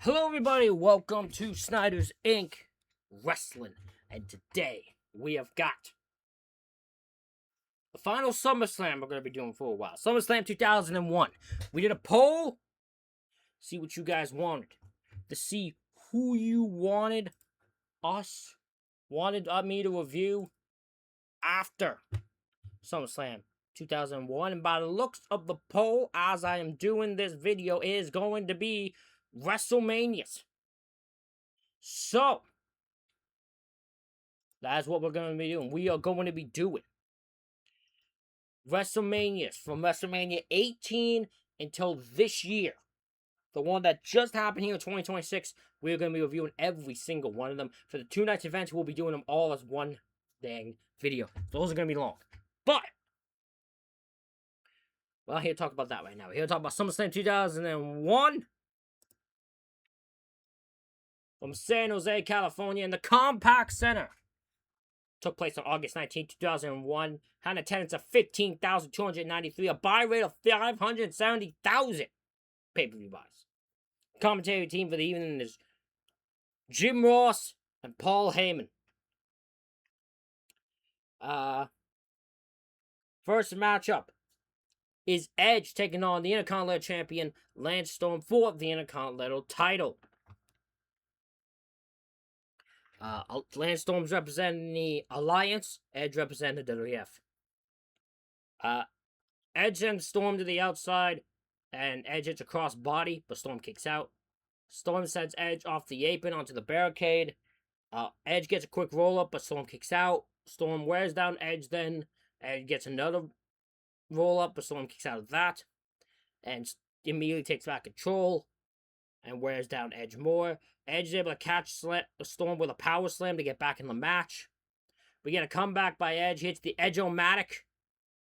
Hello everybody, welcome to Snyder's Inc. Wrestling. And today we have got the final SummerSlam we're going to be doing for a while. SummerSlam 2001. We did a poll, see what you guys wanted, to see who you wanted me to review after SummerSlam 2001. And by the looks of the poll, as I am doing this video, it is going to be WrestleManias. So, that's what we're going to be doing. We are going to be doing WrestleManias from WrestleMania 18 until this year. The one that just happened here in 2026, we're going to be reviewing every single one of them. For the 2 nights events, we'll be doing them all as one dang video. Those are going to be long. But, we're not here to talk about that right now. We're here to talk about SummerSlam 2001. From San Jose, California, in the Compaq Center. Took place on August 19, 2001. Had an attendance of 15,293. A buy rate of 570,000 pay-per-view buys. Commentary team for the evening is Jim Ross and Paul Heyman. First matchup is Edge taking on the Intercontinental Champion Lance Storm for the Intercontinental title. Lance Storm's representing the Alliance. Edge representing the WWF. Edge and Storm to the outside, and Edge hits a cross body, but Storm kicks out. Storm sends Edge off the apron onto the barricade. Edge gets a quick roll-up, but Storm kicks out. Storm wears down Edge then. Edge gets another roll-up, but Storm kicks out of that. And immediately takes back control and wears down Edge more. Edge is able to catch Storm with a power slam to get back in the match. We get a comeback by Edge. Hits the Edge-O-Matic,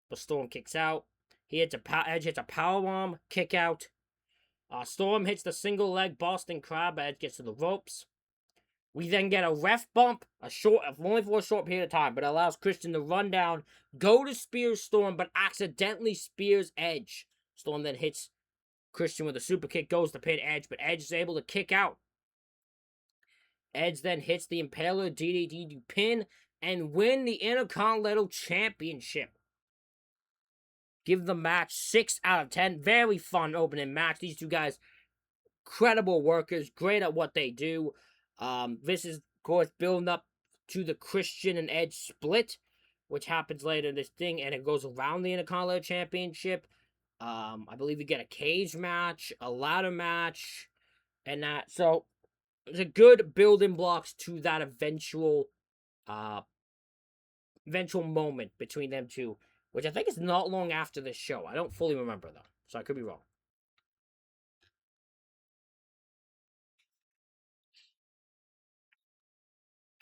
but Storm kicks out. Edge hits a powerbomb, kick out. Storm hits the single leg Boston Crab. Edge gets to the ropes. We then get a ref bump, only for a short period of time, but allows Christian to run down, go to spear Storm, but accidentally spears Edge. Storm then hits Christian with a super kick, goes to pin Edge, but Edge is able to kick out. Edge then hits the Impaler DDT to pin and win the Intercontinental Championship. Give the match 6 out of 10. Very fun opening match. These two guys, incredible workers, great at what they do. This is, of course, building up to the Christian and Edge split, which happens later in this thing, and it goes around the Intercontinental Championship. I believe you get a cage match, a ladder match, and that. So, it's a good building blocks to that eventual moment between them two, which I think is not long after this show. I don't fully remember, though, so I could be wrong.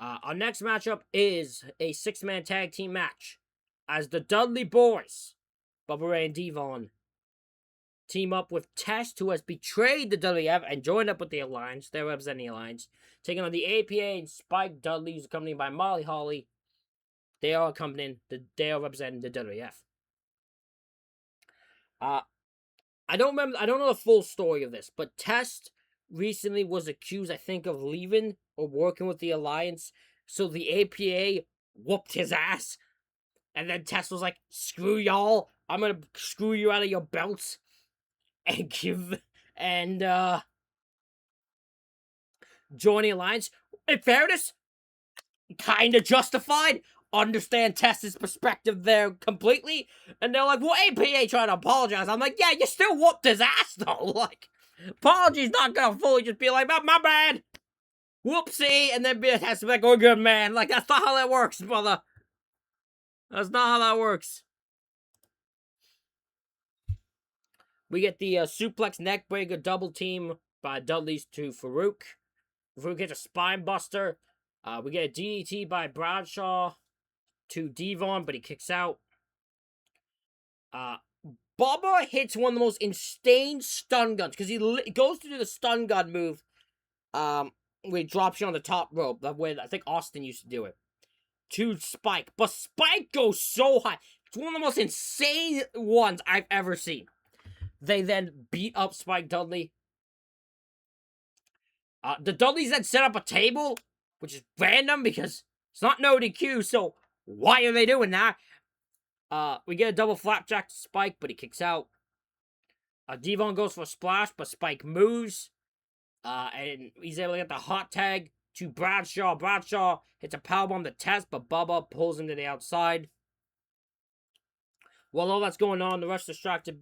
Our next matchup is a 6-man tag team match, as the Dudley Boys, Bubba Ray and Devon, team up with Test, who has betrayed the WWF and joined up with the Alliance. They're representing the Alliance. Taking on the APA and Spike Dudley, who's accompanied by Molly Holly. They are representing the WWF. I don't know the full story of this, but Test recently was accused, I think, of leaving or working with the Alliance. So the APA whooped his ass. And then Test was like, screw y'all. I'm going to screw you out of your belts. And join the Alliance. In fairness, kind of justified. Understand Test's perspective there completely. And they're like, well, APA trying to apologize. I'm like, yeah, you still whooped his ass, though. Like, apology's not going to fully just be like, my bad. Whoopsie. And then it has to be like, oh, good man. Like, that's not how that works, brother. That's not how that works. We get the suplex neckbreaker double team by Dudley's to Farouk. Farouk gets a spine buster. We get a DDT by Bradshaw to Devon, but he kicks out. Bubba hits one of the most insane stun guns, because he goes to do the stun gun move where he drops you on the top rope, the way I think Austin used to do it, to Spike. But Spike goes so high. It's one of the most insane ones I've ever seen. They then beat up Spike Dudley. The Dudleys then set up a table, which is random because it's not no DQ, so why are they doing that? We get a double flapjack to Spike, but he kicks out. Devon goes for a splash, but Spike moves. And he's able to get the hot tag to Bradshaw. Bradshaw hits a powerbomb to Test, but Bubba pulls him to the outside. While all that's going on, the ref's distracted.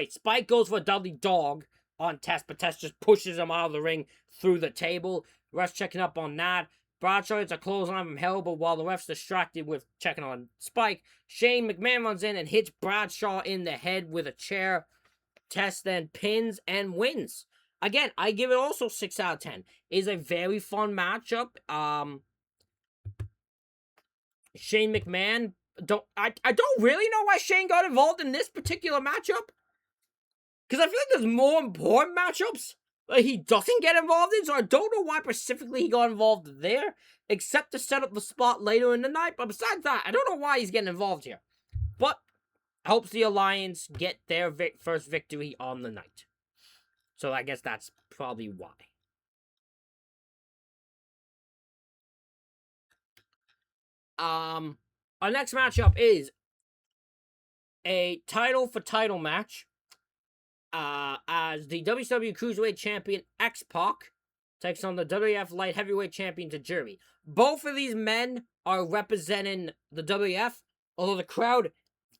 Spike goes for a Dudley Dog on Test, but Test just pushes him out of the ring through the table. The ref's checking up on that. Bradshaw hits a clothesline from hell, but while the ref's distracted with checking on Spike, Shane McMahon runs in and hits Bradshaw in the head with a chair. Test then pins and wins. Again, I give it also 6 out of 10. It's a very fun matchup. Shane McMahon, I don't really know why Shane got involved in this particular matchup. Because I feel like there's more important matchups that he doesn't get involved in. So I don't know why specifically he got involved there. Except to set up the spot later in the night. But besides that, I don't know why he's getting involved here. But helps the Alliance get their first victory on the night. So I guess that's probably why. Our next matchup is a title for title match. As the WCW Cruiserweight Champion X-Pac takes on the WWF Light Heavyweight Champion Tajiri. Both of these men are representing the WWF, although the crowd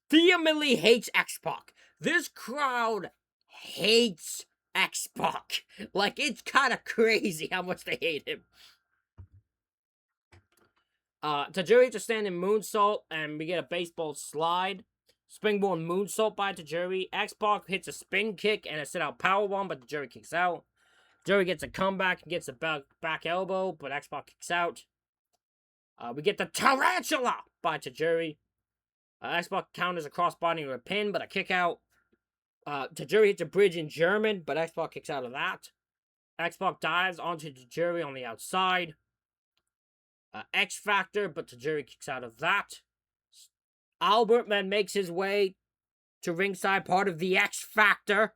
vehemently hates X-Pac. This crowd hates X-Pac. Like, it's kind of crazy how much they hate him. Tajiri hits a standing moonsault, and we get a baseball slide. Springboard moonsault by Tajiri. X-Pac hits a spin kick and a sit-out powerbomb, but Tajiri kicks out. Tajiri gets a comeback and gets a back elbow, but X-Pac kicks out. We get the Tarantula by Tajiri. X-Pac counters a crossbody with a pin, but a kick out. Tajiri hits a bridge in German, but X-Pac kicks out of that. X-Pac dives onto Tajiri on the outside. X-Factor, but Tajiri kicks out of that. Albert then makes his way to ringside, part of the X-Factor.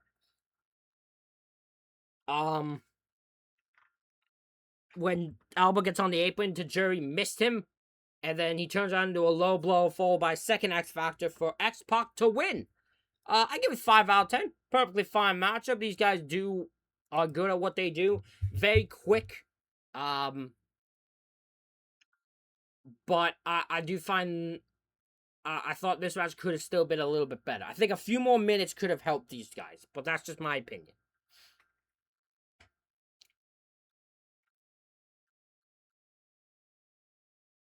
When Albert gets on the apron, Tajiri missed him. And then he turns around into a low blow, followed by second X-Factor for X-Pac to win. I give it 5 out of 10. Perfectly fine matchup. These guys are good at what they do. Very quick. But I do find... I thought this match could have still been a little bit better. I think a few more minutes could have helped these guys. But that's just my opinion.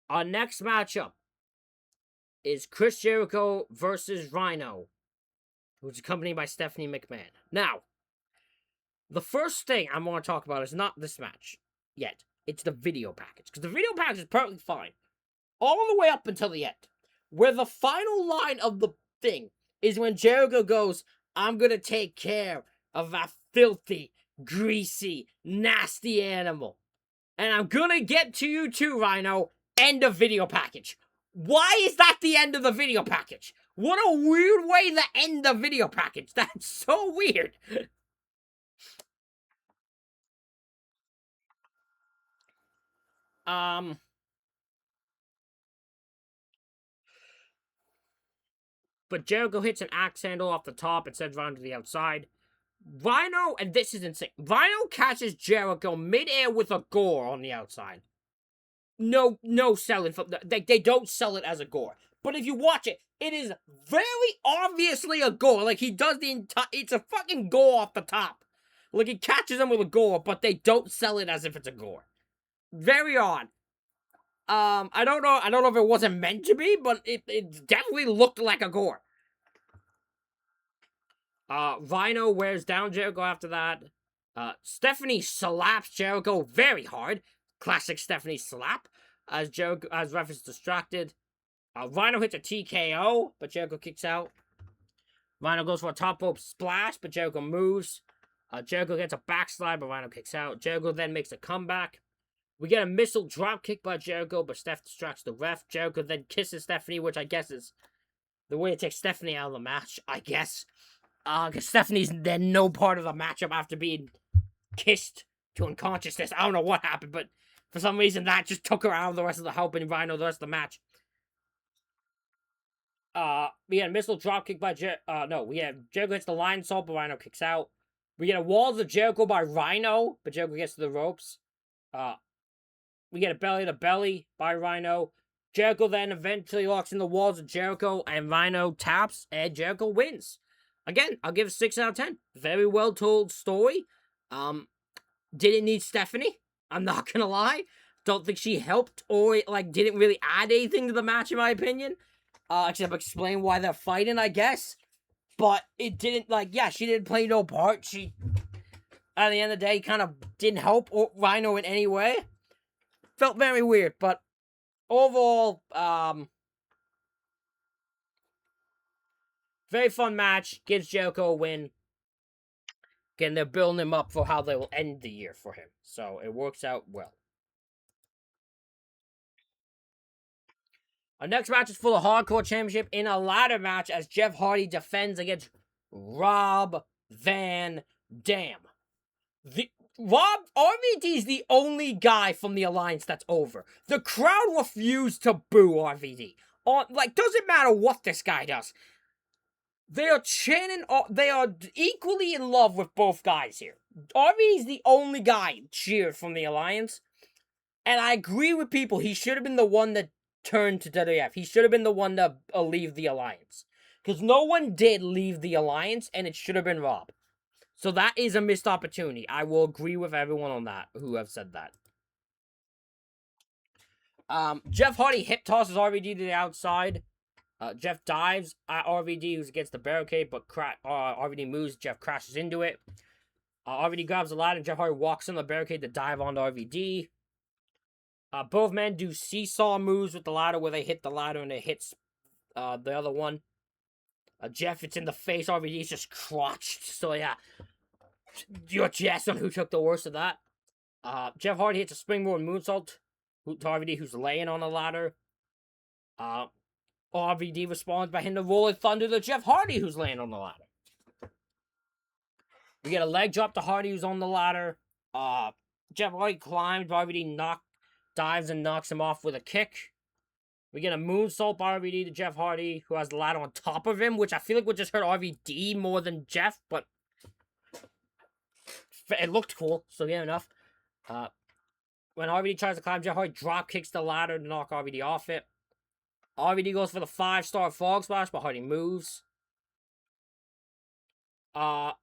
Our next matchup is Chris Jericho versus Rhino, who's accompanied by Stephanie McMahon. Now, the first thing I'm going to talk about is not this match yet. It's the video package. Because the video package is perfectly fine. All the way up until the end. Where the final line of the thing is when Jericho goes, I'm going to take care of that filthy, greasy, nasty animal. And I'm going to get to you too, Rhino. End of video package. Why is that the end of the video package? What a weird way to end the video package. That's so weird. But Jericho hits an axe handle off the top and sends Rhino to the outside. Rhino, and this is insane, Rhino catches Jericho midair with a gore on the outside. No selling. They don't sell it as a gore. But if you watch it, it is very obviously a gore. Like, he does the entire... It's a fucking gore off the top. Like, he catches him with a gore, but they don't sell it as if it's a gore. Very odd. I don't know if it wasn't meant to be, but it definitely looked like a gore. Rhino wears down Jericho after that. Stephanie slaps Jericho very hard. Classic Stephanie slap. As ref is distracted. Rhino hits a TKO, but Jericho kicks out. Rhino goes for a top rope splash, but Jericho moves. Jericho gets a backslide, but Rhino kicks out. Jericho then makes a comeback. We get a missile drop kick by Jericho, but Steph distracts the ref. Jericho then kisses Stephanie, which I guess is the way to take Stephanie out of the match, I guess. Because Stephanie's then no part of the matchup after being kissed to unconsciousness. I don't know what happened, but for some reason that just took her out of the rest of the help and Rhino the rest of the match. We had a missile dropkick by we had Jericho hits the Lion Salt, but Rhino kicks out. We get a Walls of Jericho by Rhino, but Jericho gets to the ropes. We get a belly to belly by Rhino. Jericho then eventually locks in the Walls of Jericho, and Rhino taps, and Jericho wins. Again, I'll give it 6 out of 10. Very well told story. Didn't need Stephanie. I'm not gonna lie. Don't think she helped or didn't really add anything to the match in my opinion. Except explain why they're fighting, I guess. But it didn't, she didn't play no part. She, at the end of the day, kind of didn't help Rhino in any way. Felt very weird, but overall, very fun match. Gives Jericho a win. Again, they're building him up for how they will end the year for him. So it works out well. Our next match is for the Hardcore Championship in a ladder match as Jeff Hardy defends against Rob Van Dam. RVD is the only guy from the Alliance that's over. The crowd refused to boo RVD. Doesn't matter what this guy does. They are chanting, they are equally in love with both guys here. RVD is the only guy cheered from the Alliance. And I agree with people, he should have been the one that turned to WWF. He should have been the one to leave the Alliance. Because no one did leave the Alliance, and it should have been Rob. So that is a missed opportunity. I will agree with everyone on that who have said that. Jeff Hardy hip tosses RVD to the outside. Jeff dives at RVD, who gets the barricade, but RVD moves. Jeff crashes into it. RVD grabs the ladder, and Jeff Hardy walks on the barricade to dive onto RVD. Both men do seesaw moves with the ladder where they hit the ladder and it hits the other one. Jeff, it's in the face. RVD's just crotched. So, yeah. Your guess on who took the worst of that. Jeff Hardy hits a springboard moonsault to RVD, who's laying on the ladder. RVD responds by hitting the rolling thunder to Jeff Hardy, who's laying on the ladder. We get a leg drop to Hardy, who's on the ladder. Jeff Hardy climbs, RVD dives and knocks him off with a kick. We get a moonsault by RVD to Jeff Hardy, who has the ladder on top of him, which I feel like would just hurt RVD more than Jeff, but it looked cool, so yeah, enough. When RVD tries to climb, Jeff Hardy drop kicks the ladder to knock RVD off it. RVD goes for the 5-star frog splash, but Hardy moves. And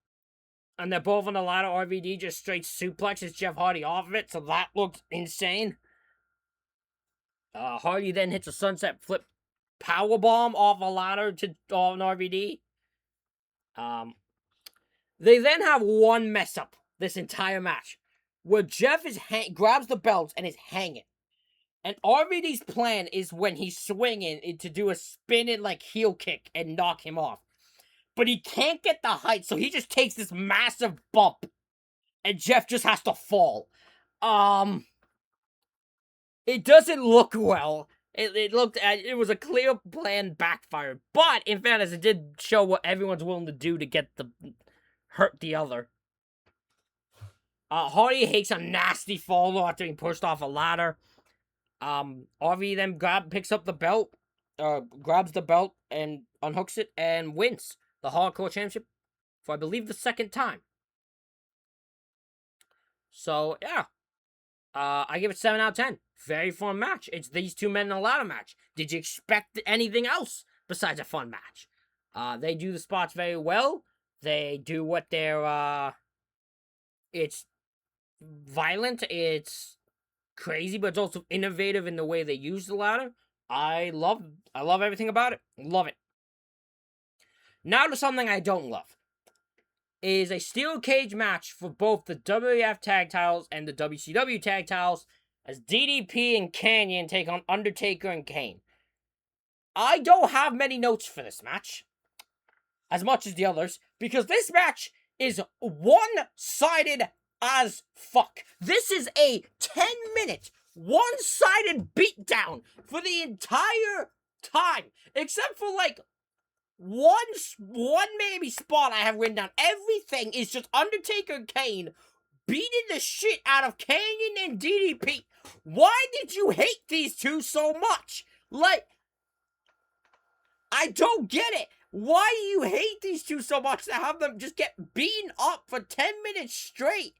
they're both on the ladder. RVD just straight suplexes Jeff Hardy off of it, so that looked insane. Hardy then hits a sunset flip powerbomb off a ladder on RVD. They then have one mess up this entire match, where Jeff grabs the belts and is hanging. And RVD's plan is when he's swinging to do a spinning heel kick and knock him off. But he can't get the height, so he just takes this massive bump. And Jeff just has to fall. It doesn't look well. It was a clear plan backfired. But, in fairness, it did show what everyone's willing to do to hurt the other. Hardy takes a nasty fall after being pushed off a ladder. RV then picks up the belt, grabs the belt and unhooks it and wins the Hardcore Championship for, I believe, the second time. So, yeah. I give it 7 out of 10. Very fun match. It's these two men in a ladder match. Did you expect anything else besides a fun match? They do the spots very well. They do what they're, it's violent, it's crazy, but it's also innovative in the way they use the ladder. I love everything about it. Love it. Now to something I don't love. Is a steel cage match for both the WWF Tag Titles and the WCW Tag Titles as DDP and Kanyon take on Undertaker and Kane. I don't have many notes for this match, as much as the others, because this match is one-sided as fuck. This is a 10-minute, one-sided beatdown for the entire time, except for one maybe spot I have written down. Everything is just Undertaker and Kane beating the shit out of Canyon and DDP. Why did you hate these two so much? Like, I don't get it. Why do you hate these two so much to have them just get beaten up for 10 minutes straight?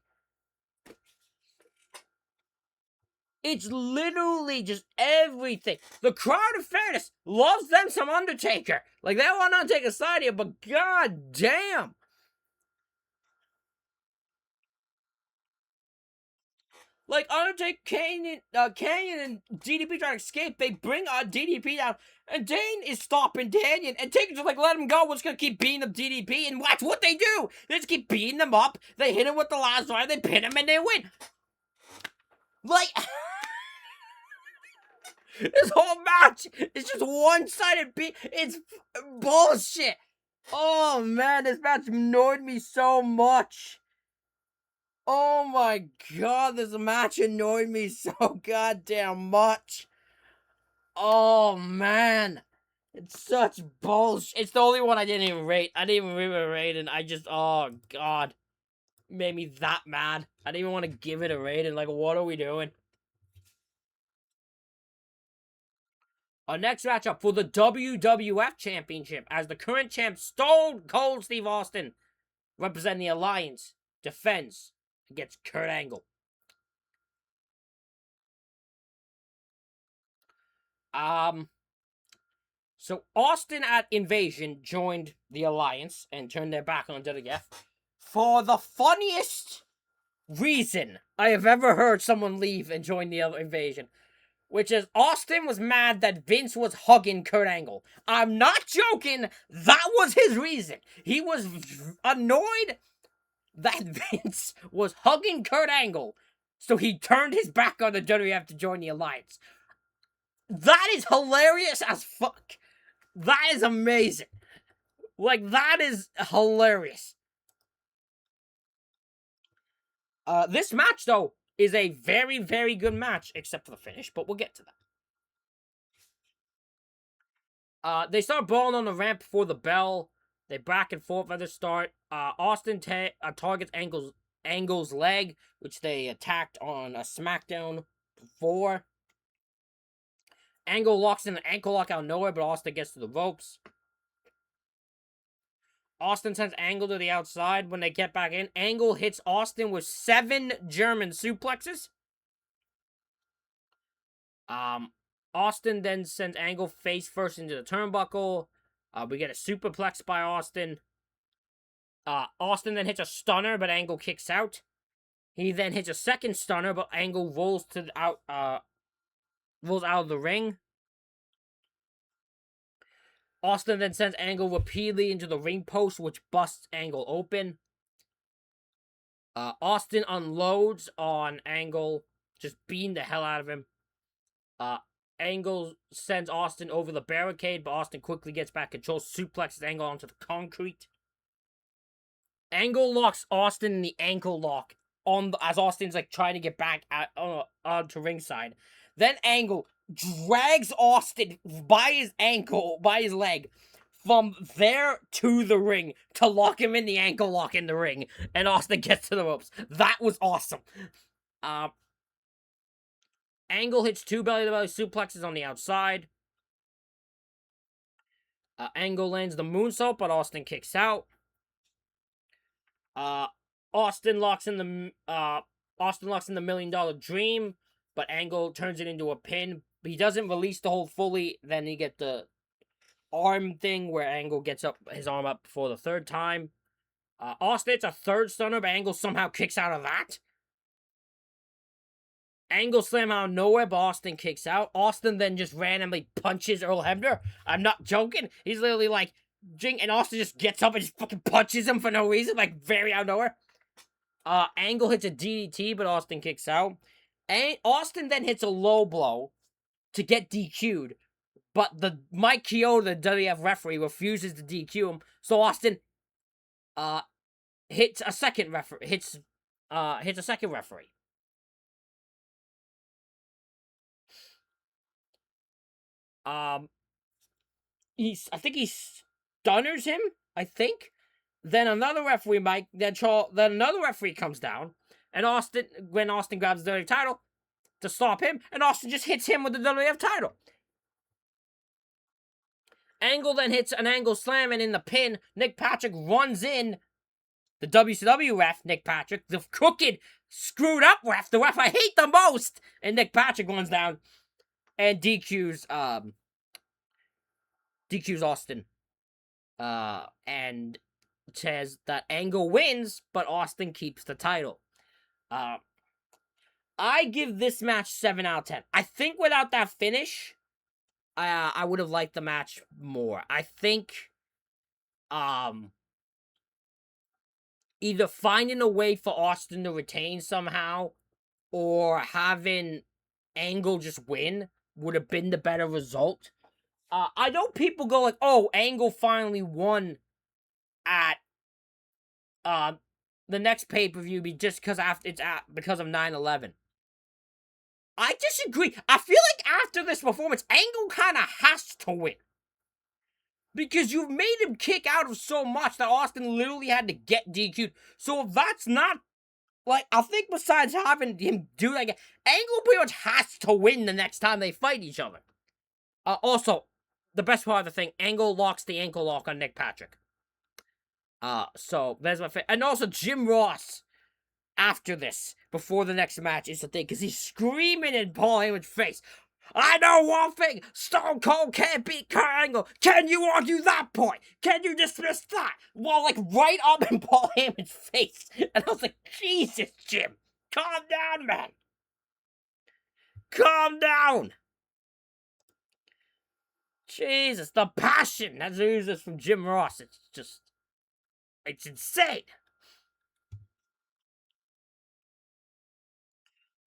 It's literally just everything. The crowd, in fairness, loves them some Undertaker. Like, they want Undertaker's side here, but god damn. Like, Undertaker, Canyon and DDP trying to escape. They bring DDP down, and Dane is stopping Canyon, and Taker's just like, let him go. We're just gonna keep beating up DDP, and watch what they do. They just keep beating them up. They hit him with the last ride, they pin him, and they win. Like, this whole match is just one-sided beat. It's bullshit. Oh, man, this match annoyed me so much. Oh my god, this match annoyed me so goddamn much. Oh man. It's such bullshit. It's the only one I didn't even rate. I didn't even rate it. I just, oh god. Made me that mad. I didn't even want to give it a rating. Like, what are we doing? Our next matchup for the WWF Championship, as the current champ Stone Cold Steve Austin, representing the Alliance, defends against Kurt Angle. So Austin at Invasion joined the Alliance and turned their back on WWF for the funniest reason I have ever heard someone leave and join the other Invasion, which is Austin was mad that Vince was hugging Kurt Angle. I'm not joking. That was his reason. He was annoyed that Vince was hugging Kurt Angle, so he turned his back on the WWF to join the Alliance. That is hilarious as fuck. That is amazing. Like, that is hilarious. This match, though, is a very, very good match, except for the finish, but we'll get to that. They start brawling on the ramp before the bell. They back and forth at the start. Austin targets Angle's leg, which they attacked on a SmackDown before. Angle locks in an ankle lock out of nowhere, but Austin gets to the ropes. Austin sends Angle to the outside. When they get back in, Angle hits Austin with 7 German suplexes. Austin then sends Angle face first into the turnbuckle. We get a superplex by Austin. Austin then hits a stunner, but Angle kicks out. He then hits a second stunner, but Angle rolls out of the ring. Austin then sends Angle repeatedly into the ring post, which busts Angle open. Austin unloads on Angle, just beating the hell out of him. Angle sends Austin over the barricade, but Austin quickly gets back control, suplexes Angle onto the concrete. Angle locks Austin in the ankle lock as Austin's like trying to get back onto ringside. Then Angle drags Austin by his leg, from there to the ring to lock him in the ankle lock in the ring, and Austin gets to the ropes. That was awesome. Angle hits 2 belly-to-belly suplexes on the outside. Angle lands the moonsault, but Austin kicks out. Austin locks in the $1 Million Dream, but Angle turns it into a pin. He doesn't release the hold fully. Then you get the arm thing where Angle gets his arm up for the third time. Austin hits a third stunner, but Angle somehow kicks out of that. Angle slam out of nowhere, but Austin kicks out. Austin then just randomly punches Earl Hebner. I'm not joking. He's literally like, and Austin just gets up and just fucking punches him for no reason, like very out of nowhere. Angle hits a DDT, but Austin kicks out. And Austin then hits a low blow to get DQ'd, but the Mike Chioda, the WWF referee, refuses to DQ him. So Austin hits a second referee. Hits a second referee. I think he stunners him. I think. Then another referee, then another referee comes down. And when Austin grabs the WWF title to stop him, and Austin just hits him with the WWF title. Angle then hits an angle slam, and in the pin, Nick Patrick runs in. The WCW ref, Nick Patrick, the crooked, screwed up ref, the ref I hate the most, and Nick Patrick runs down and DQs Austin. And says that Angle wins, but Austin keeps the title. I give this match 7 out of 10. I think without that finish, I would have liked the match more. I think, either finding a way for Austin to retain somehow, or having Angle just win would have been the better result. I know people go like, oh, Angle finally won at the next pay-per-view just because because of 9/11. I disagree. I feel like after this performance, Angle kind of has to win. Because you've made him kick out of so much that Austin literally had to get DQ'd. So if that's not, like, I think besides having him do that again, Angle pretty much has to win the next time they fight each other. Also, the best part of the thing, Angle locks the ankle lock on Nick Patrick. So, there's my favorite. And also, Jim Ross, after this, before the next match, is the thing, because he's screaming in Paul Heyman's face, I know one thing, Stone Cold can't beat Kurt Angle. Can you argue that point? Can you dismiss that? Well, like, right up in Paul Heyman's face. And I was like, Jesus, Jim, calm down, man. Calm down. Jesus, the passion that oozes from Jim Ross, it's insane.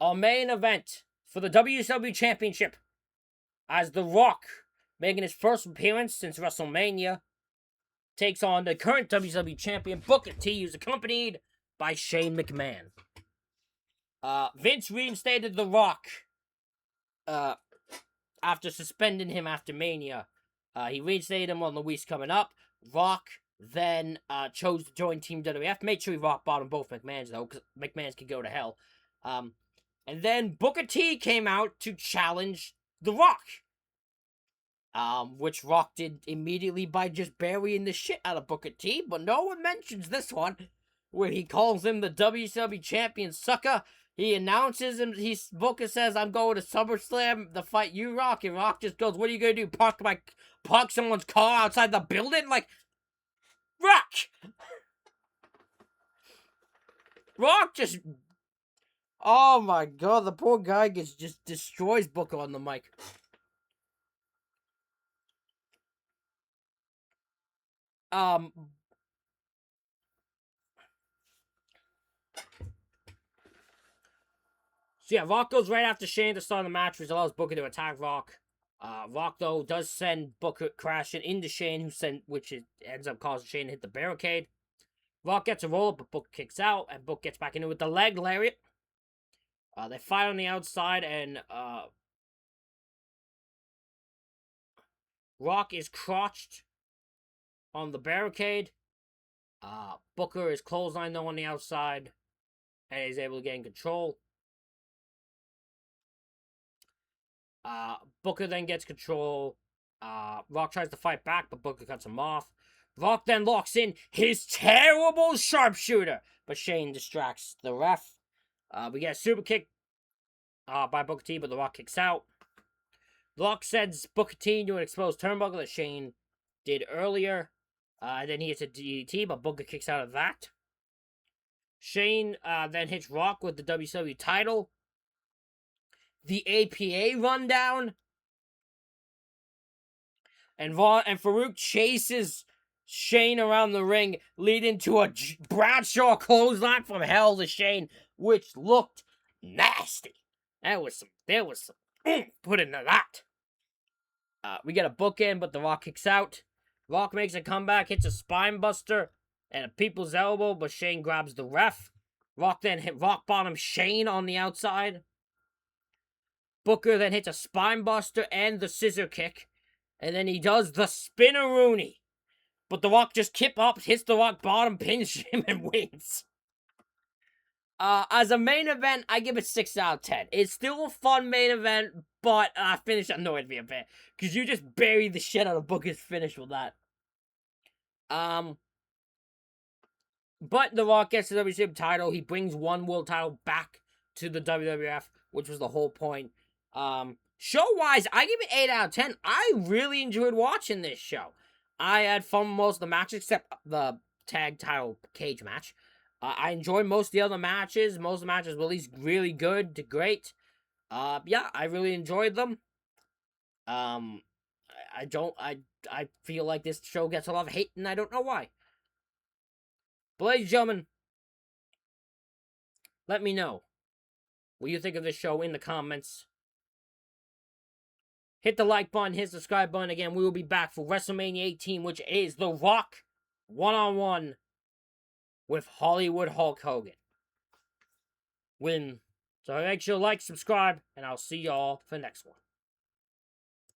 Our main event for the WCW Championship, as The Rock, making his first appearance since WrestleMania, takes on the current WCW Champion, Booker T, who's accompanied by Shane McMahon. Vince reinstated The Rock after suspending him after Mania. He reinstated him on the weeks coming up. Rock then chose to join Team WWF. Made sure he rock bottom both McMahons, though, because McMahons could go to hell. And then Booker T came out to challenge The Rock. Which Rock did immediately by just burying the shit out of Booker T. But no one mentions this one, where he calls him the WCW Champion sucker. He announces him. Booker says, I'm going to SummerSlam to fight you, Rock. And Rock just goes, what are you going to do? Park someone's car outside the building? Like, Rock just... Oh my god, the poor guy just destroys Booker on the mic. So yeah, Rock goes right after Shane to start the match, which allows Booker to attack Rock. Rock, though, does send Booker crashing into Shane, which ends up causing Shane to hit the barricade. Rock gets a roll-up, but Booker kicks out, and Booker gets back into it with the leg lariat. They fight on the outside, and Rock is crotched on the barricade. Booker is clotheslined, though, on the outside, and he's able to gain control. Booker then gets control. Rock tries to fight back, but Booker cuts him off. Rock then locks in his terrible sharpshooter, but Shane distracts the ref. We get a super kick by Booker T, but The Rock kicks out. Rock sends Booker T into an exposed turnbuckle that Shane did earlier. And then he hits a DDT, but Booker kicks out of that. Shane then hits Rock with the WCW title. The APA rundown. And Farouk chases Shane around the ring, leading to a Bradshaw clothesline from hell to Shane, which looked nasty. There was some put into that. We get a bookend, but The Rock kicks out. Rock makes a comeback, hits a spine buster and a people's elbow, but Shane grabs the ref. Rock then hit rock bottom Shane on the outside. Booker then hits a spine buster and the scissor kick. And then he does the spin-a-rooney. But The Rock just kip up, hits the rock bottom, pins him, and wins. As a main event, I give it 6 out of 10. It's still a fun main event, but finish annoyed me a bit. Because you just buried the shit out of Booker's finish with that. But The Rock gets the WCW title. He brings one world title back to the WWF, which was the whole point. Show-wise, I give it 8 out of 10. I really enjoyed watching this show. I had fun with most of the matches, except the tag title cage match. I enjoyed most of the other matches. Most of the matches were at least really good to great. Yeah, I really enjoyed them. I feel like this show gets a lot of hate, and I don't know why. But ladies and gentlemen, let me know what you think of this show in the comments. Hit the like button, hit the subscribe button. Again, we will be back for WrestleMania 18, which is The Rock one-on-one with Hollywood Hulk Hogan. So make sure to like, subscribe, and I'll see y'all for the next one.